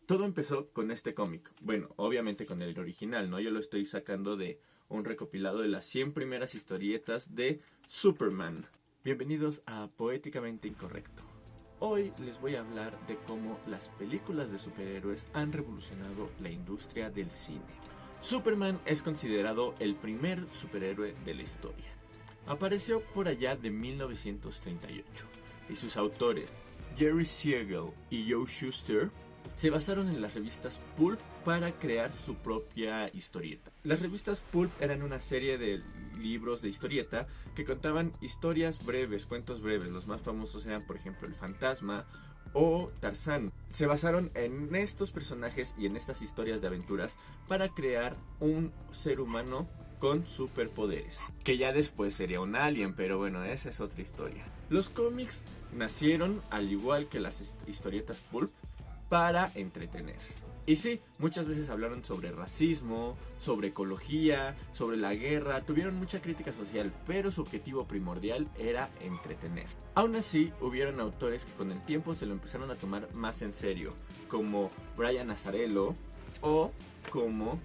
Todo empezó con este cómic. Bueno, obviamente con el original, ¿no? Yo lo estoy sacando de un recopilado de las 100 primeras historietas de Superman. Bienvenidos a Poéticamente Incorrecto. Hoy les voy a hablar de cómo las películas de superhéroes han revolucionado la industria del cine. Superman es considerado el primer superhéroe de la historia. Apareció por allá de 1938 y sus autores, Jerry Siegel y Joe Shuster, se basaron en las revistas Pulp para crear su propia historieta. Las revistas Pulp eran una serie de libros de historieta que contaban historias breves, cuentos breves. Los más famosos eran, por ejemplo, El Fantasma o Tarzán. Se basaron en estos personajes y en estas historias de aventuras para crear un ser humano con superpoderes, que ya después sería un alien, pero bueno, esa es otra historia. Los cómics nacieron, al igual que las historietas Pulp, para entretener. Y sí, muchas veces hablaron sobre racismo, sobre ecología, sobre la guerra, tuvieron mucha crítica social, pero su objetivo primordial era entretener. Aún así, hubieron autores que con el tiempo se lo empezaron a tomar más en serio, como Brian Azzarello o como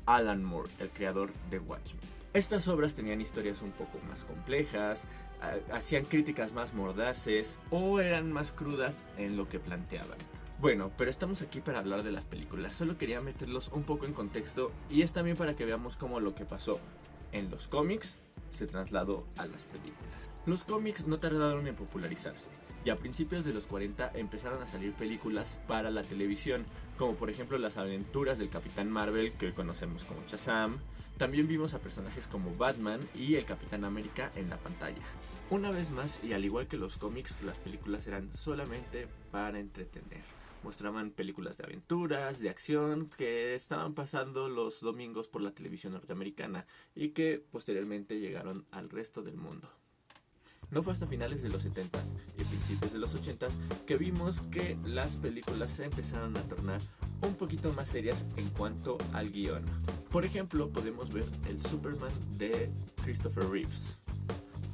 Alan Moore, el creador de Watchmen. Estas obras tenían historias un poco más complejas, hacían críticas más mordaces o eran más crudas en lo que planteaban. Bueno, pero estamos aquí para hablar de las películas, solo quería meterlos un poco en contexto y es también para que veamos cómo lo que pasó en los cómics se trasladó a las películas. Los cómics no tardaron en popularizarse, y a principios de los 40 empezaron a salir películas para la televisión, como por ejemplo las aventuras del Capitán Marvel, que hoy conocemos como Shazam. También vimos a personajes como Batman y el Capitán América en la pantalla. Una vez más, y al igual que los cómics, las películas eran solamente para entretener. Mostraban películas de aventuras, de acción, que estaban pasando los domingos por la televisión norteamericana y que posteriormente llegaron al resto del mundo. No fue hasta finales de los 70s y principios de los 80s que vimos que las películas se empezaron a tornar un poquito más serias en cuanto al guión. Por ejemplo, podemos ver el Superman de Christopher Reeves,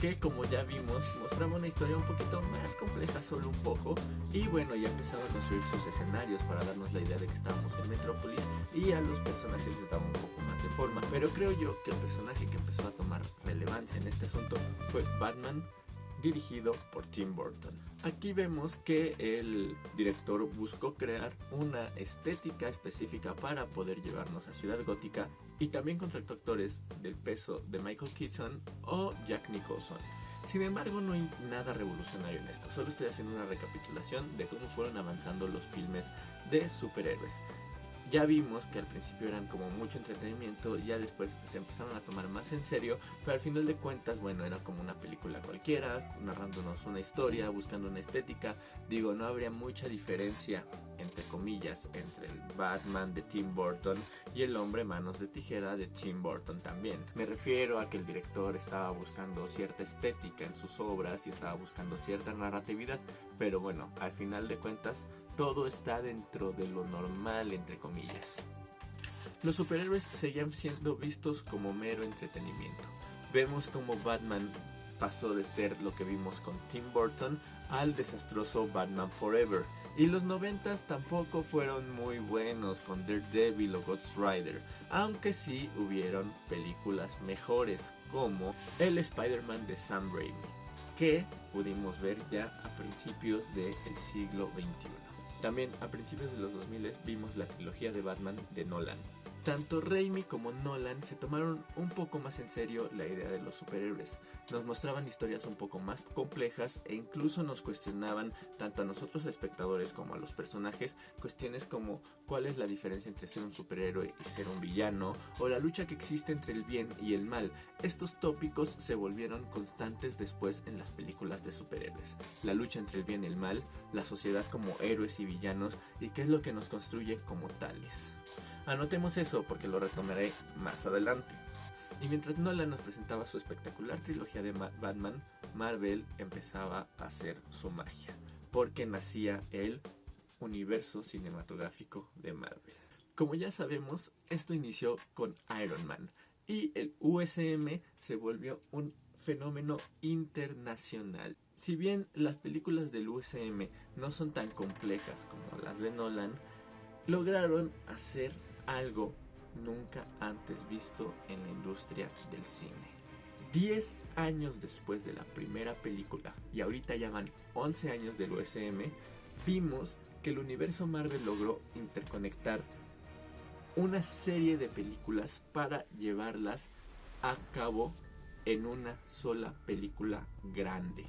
que como ya vimos mostraba una historia un poquito más compleja, solo un poco, y bueno, ya empezaba a construir sus escenarios para darnos la idea de que estábamos en Metrópolis y a los personajes les daba un poco más de forma. Pero creo yo que el personaje que empezó a tomar relevancia en este asunto fue Batman, dirigido por Tim Burton. Aquí vemos que el director buscó crear una estética específica para poder llevarnos a Ciudad Gótica y también contrató actores del peso de Michael Keaton o Jack Nicholson. Sin embargo, no hay nada revolucionario en esto, solo estoy haciendo una recapitulación de cómo fueron avanzando los filmes de superhéroes. Ya vimos que al principio eran como mucho entretenimiento, ya después se empezaron a tomar más en serio, pero al final de cuentas, bueno, era como una película cualquiera, narrándonos una historia, buscando una estética. Digo, no habría mucha diferencia, entre comillas, entre el Batman de Tim Burton y el Hombre Manos de Tijera de Tim Burton también. Me refiero a que el director estaba buscando cierta estética en sus obras y estaba buscando cierta narratividad, pero bueno, al final de cuentas, todo está dentro de lo normal, entre comillas. Los superhéroes seguían siendo vistos como mero entretenimiento. Vemos como Batman pasó de ser lo que vimos con Tim Burton al desastroso Batman Forever. Y los 90s tampoco fueron muy buenos con Daredevil o Ghost Rider, aunque sí hubieron películas mejores como el Spider-Man de Sam Raimi, que pudimos ver ya a principios del siglo XXI. También a principios de los 2000 vimos la trilogía de Batman de Nolan. Tanto Raimi como Nolan se tomaron un poco más en serio la idea de los superhéroes. Nos mostraban historias un poco más complejas e incluso nos cuestionaban, tanto a nosotros espectadores como a los personajes, cuestiones como cuál es la diferencia entre ser un superhéroe y ser un villano, o la lucha que existe entre el bien y el mal. Estos tópicos se volvieron constantes después en las películas de superhéroes. La lucha entre el bien y el mal, la sociedad como héroes y villanos, y qué es lo que nos construye como tales. Anotemos eso porque lo retomaré más adelante. Y mientras Nolan nos presentaba su espectacular trilogía de Batman, Marvel empezaba a hacer su magia, porque nacía el universo cinematográfico de Marvel. Como ya sabemos, esto inició con Iron Man, y el USM se volvió un fenómeno internacional. Si bien las películas del UCM no son tan complejas como las de Nolan, lograron hacer algo nunca antes visto en la industria del cine. 10 años después de la primera película, y ahorita ya van 11 años del UCM, vimos que el universo Marvel logró interconectar una serie de películas para llevarlas a cabo en una sola película grande.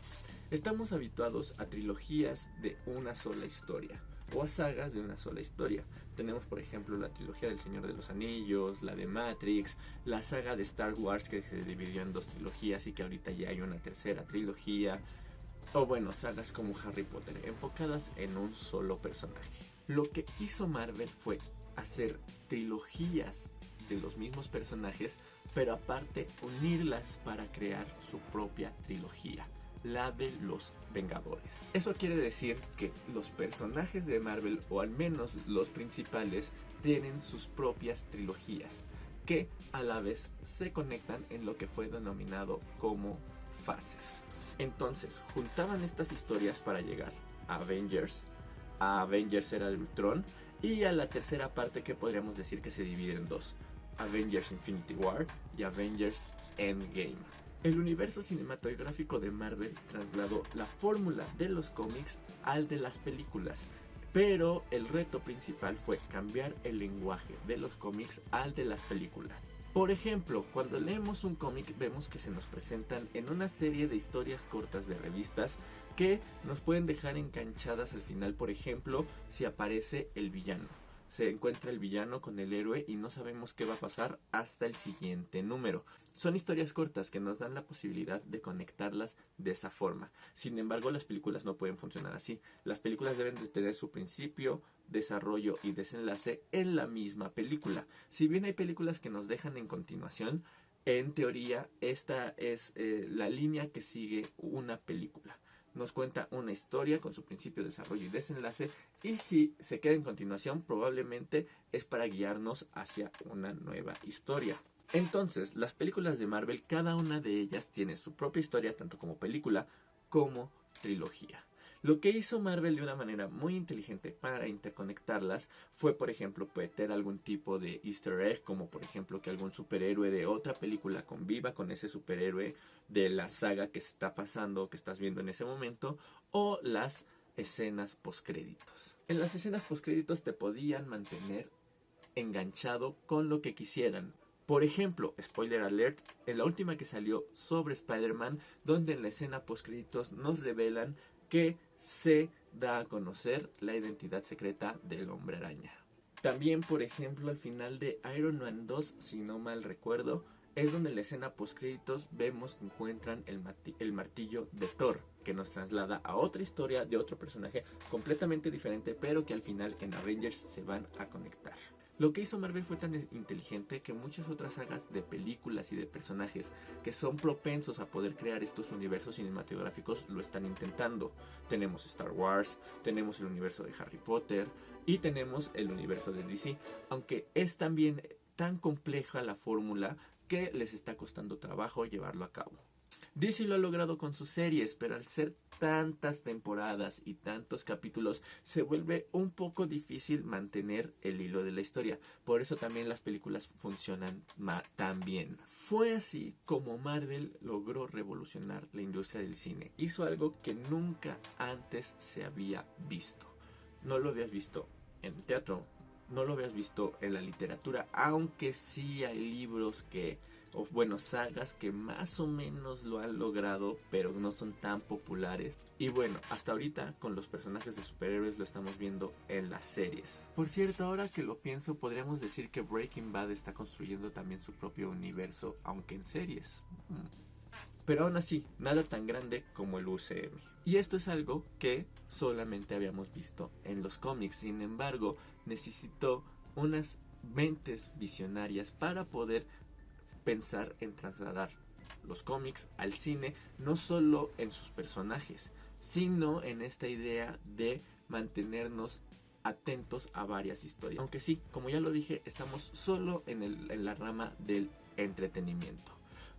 Estamos habituados a trilogías de una sola historia o a sagas de una sola historia. Tenemos por ejemplo la trilogía del Señor de los Anillos, la de Matrix, la saga de Star Wars que se dividió en 2 trilogías y que ahorita ya hay una tercera trilogía, o bueno, sagas como Harry Potter, enfocadas en un solo personaje. Lo que hizo Marvel fue hacer trilogías de los mismos personajes, pero aparte unirlas para crear su propia trilogía, la de los Vengadores. Eso quiere decir que los personajes de Marvel, o al menos los principales, tienen sus propias trilogías, que a la vez se conectan en lo que fue denominado como fases. Entonces, juntaban estas historias para llegar a Avengers Era de Ultron, y a la tercera parte que podríamos decir que se divide en 2, Avengers Infinity War y Avengers Endgame. El universo cinematográfico de Marvel trasladó la fórmula de los cómics al de las películas, pero el reto principal fue cambiar el lenguaje de los cómics al de las películas. Por ejemplo, cuando leemos un cómic vemos que se nos presentan en una serie de historias cortas de revistas que nos pueden dejar enganchadas al final. Por ejemplo, si aparece el villano, se encuentra el villano con el héroe y no sabemos qué va a pasar hasta el siguiente número. Son historias cortas que nos dan la posibilidad de conectarlas de esa forma. Sin embargo, las películas no pueden funcionar así. Las películas deben de tener su principio, desarrollo y desenlace en la misma película. Si bien hay películas que nos dejan en continuación, en teoría esta es la línea que sigue una película. Nos cuenta una historia con su principio, desarrollo y desenlace, y si se queda en continuación probablemente es para guiarnos hacia una nueva historia. Entonces, las películas de Marvel, cada una de ellas tiene su propia historia, tanto como película como trilogía. Lo que hizo Marvel de una manera muy inteligente para interconectarlas fue, por ejemplo, meter algún tipo de easter egg, como por ejemplo que algún superhéroe de otra película conviva con ese superhéroe de la saga que está pasando, que estás viendo en ese momento, o las escenas postcréditos. En las escenas postcréditos te podían mantener enganchado con lo que quisieran. Por ejemplo, spoiler alert, en la última que salió sobre Spider-Man, donde en la escena postcréditos nos revelan que se da a conocer la identidad secreta del Hombre Araña. También, por ejemplo, al final de Iron Man 2, si no mal recuerdo, es donde en la escena postcréditos vemos que encuentran el martillo de Thor, que nos traslada a otra historia de otro personaje completamente diferente, pero que al final en Avengers se van a conectar. Lo que hizo Marvel fue tan inteligente que muchas otras sagas de películas y de personajes que son propensos a poder crear estos universos cinematográficos lo están intentando. Tenemos Star Wars, tenemos el universo de Harry Potter y tenemos el universo de DC, aunque es también tan compleja la fórmula que les está costando trabajo llevarlo a cabo. DC lo ha logrado con sus series, pero al ser tantas temporadas y tantos capítulos se vuelve un poco difícil mantener el hilo de la historia. Por eso también las películas funcionan tan bien. Fue así como Marvel logró revolucionar la industria del cine. Hizo algo que nunca antes se había visto. No lo habías visto en el teatro, no lo habías visto en la literatura, aunque sí hay libros o bueno, sagas que más o menos lo han logrado, pero no son tan populares. Y bueno, hasta ahorita con los personajes de superhéroes lo estamos viendo en las series. Por cierto, ahora que lo pienso, podríamos decir que Breaking Bad está construyendo también su propio universo, aunque en series. Pero aún así, nada tan grande como el UCM. Y esto es algo que solamente habíamos visto en los cómics. Sin embargo, necesitó unas mentes visionarias para poder pensar en trasladar los cómics al cine, no solo en sus personajes, sino en esta idea de mantenernos atentos a varias historias. Aunque sí, como ya lo dije, estamos solo en la rama del entretenimiento.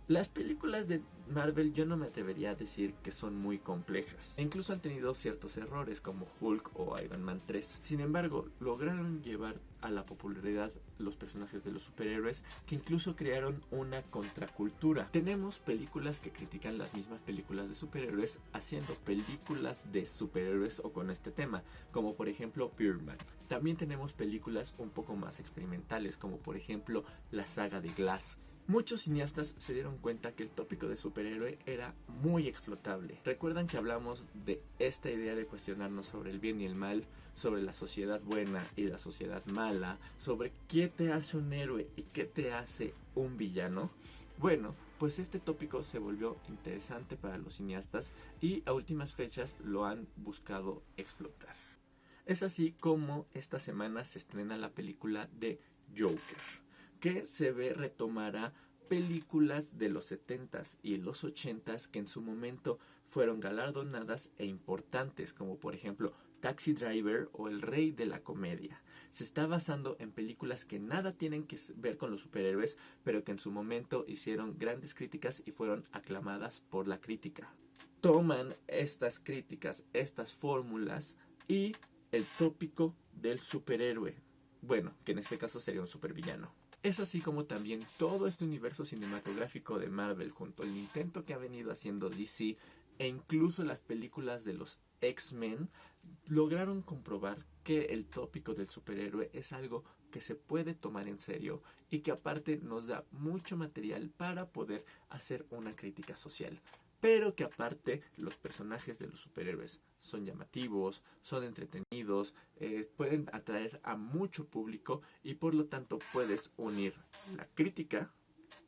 Las películas de Marvel yo no me atrevería a decir que son muy complejas. E incluso han tenido ciertos errores como Hulk o Iron Man 3. Sin embargo, lograron llevar a la popularidad los personajes de los superhéroes que incluso crearon una contracultura. Tenemos películas que critican las mismas películas de superhéroes haciendo películas de superhéroes o con este tema, como por ejemplo Birdman. También tenemos películas un poco más experimentales como por ejemplo la saga de Glass. Muchos cineastas se dieron cuenta que el tópico de superhéroe era muy explotable. Recuerdan que hablamos de esta idea de cuestionarnos sobre el bien y el mal, sobre la sociedad buena y la sociedad mala, sobre qué te hace un héroe y qué te hace un villano. Bueno, pues este tópico se volvió interesante para los cineastas y a últimas fechas lo han buscado explotar. Es así como esta semana se estrena la película de Joker, que se ve retomará películas de los 70s y los 80s que en su momento fueron galardonadas e importantes, como por ejemplo Taxi Driver o El Rey de la Comedia. Se está basando en películas que nada tienen que ver con los superhéroes, pero que en su momento hicieron grandes críticas y fueron aclamadas por la crítica. Toman estas críticas, estas fórmulas y el tópico del superhéroe. Bueno, que en este caso sería un supervillano. Es así como también todo este universo cinematográfico de Marvel, junto al intento que ha venido haciendo DC e incluso las películas de los X-Men, lograron comprobar que el tópico del superhéroe es algo que se puede tomar en serio y que aparte nos da mucho material para poder hacer una crítica social. Pero que aparte los personajes de los superhéroes son llamativos, son entretenidos, pueden atraer a mucho público y por lo tanto puedes unir la crítica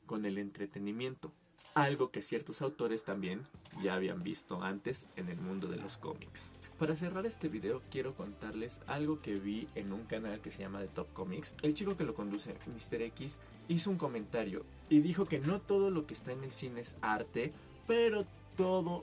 con el entretenimiento. Algo que ciertos autores también ya habían visto antes en el mundo de los cómics. Para cerrar este video quiero contarles algo que vi en un canal que se llama The Top Comics. El chico que lo conduce, Mr. X, hizo un comentario y dijo que no todo lo que está en el cine es arte, pero todo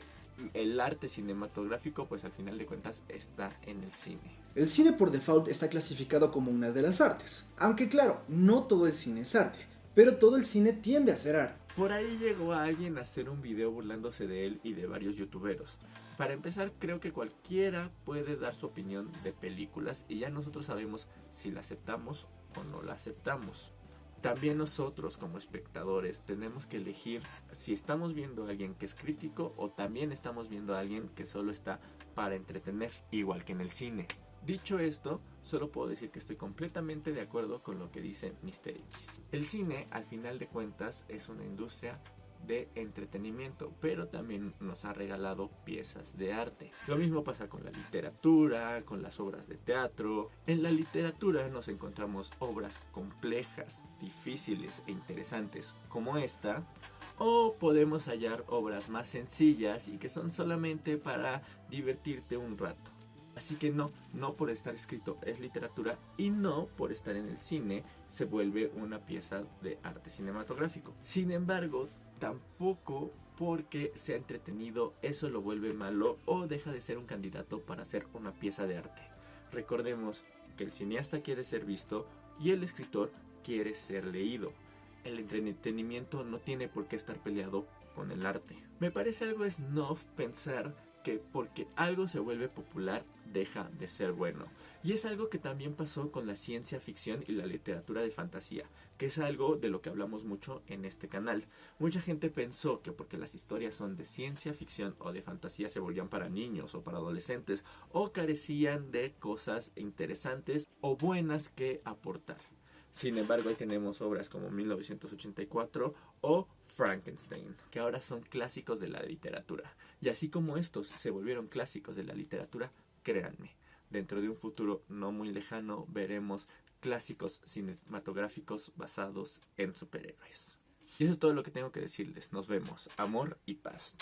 el arte cinematográfico pues al final de cuentas está en el cine. El cine por default está clasificado como una de las artes, aunque claro, no todo el cine es arte, pero todo el cine tiende a ser arte. Por ahí llegó alguien a hacer un video burlándose de él y de varios youtuberos. Para empezar, creo que cualquiera puede dar su opinión de películas y ya nosotros sabemos si la aceptamos o no la aceptamos. También nosotros como espectadores tenemos que elegir si estamos viendo a alguien que es crítico o también estamos viendo a alguien que solo está para entretener, igual que en el cine. Dicho esto, solo puedo decir que estoy completamente de acuerdo con lo que dice Mr. X. El cine, al final de cuentas, es una industria de entretenimiento, pero también nos ha regalado piezas de arte. Lo mismo pasa con la literatura, con las obras de teatro. En la literatura nos encontramos obras complejas, difíciles e interesantes como esta, o podemos hallar obras más sencillas y que son solamente para divertirte un rato. Así que no por estar escrito es literatura y no por estar en el cine se vuelve una pieza de arte cinematográfico. Sin embargo, tampoco porque sea entretenido eso lo vuelve malo o deja de ser un candidato para hacer una pieza de arte. Recordemos que el cineasta quiere ser visto y el escritor quiere ser leído. El entretenimiento no tiene por qué estar peleado con el arte. Me parece algo snob pensar que porque algo se vuelve popular deja de ser bueno. Y es algo que también pasó con la ciencia ficción y la literatura de fantasía, que es algo de lo que hablamos mucho en este canal. Mucha gente pensó que porque las historias son de ciencia ficción o de fantasía se volvían para niños o para adolescentes o carecían de cosas interesantes o buenas que aportar. Sin embargo, ahí tenemos obras como 1984 o Frankenstein, que ahora son clásicos de la literatura. Y así como estos se volvieron clásicos de la literatura, créanme, dentro de un futuro no muy lejano veremos clásicos cinematográficos basados en superhéroes. Y eso es todo lo que tengo que decirles. Nos vemos. Amor y paz.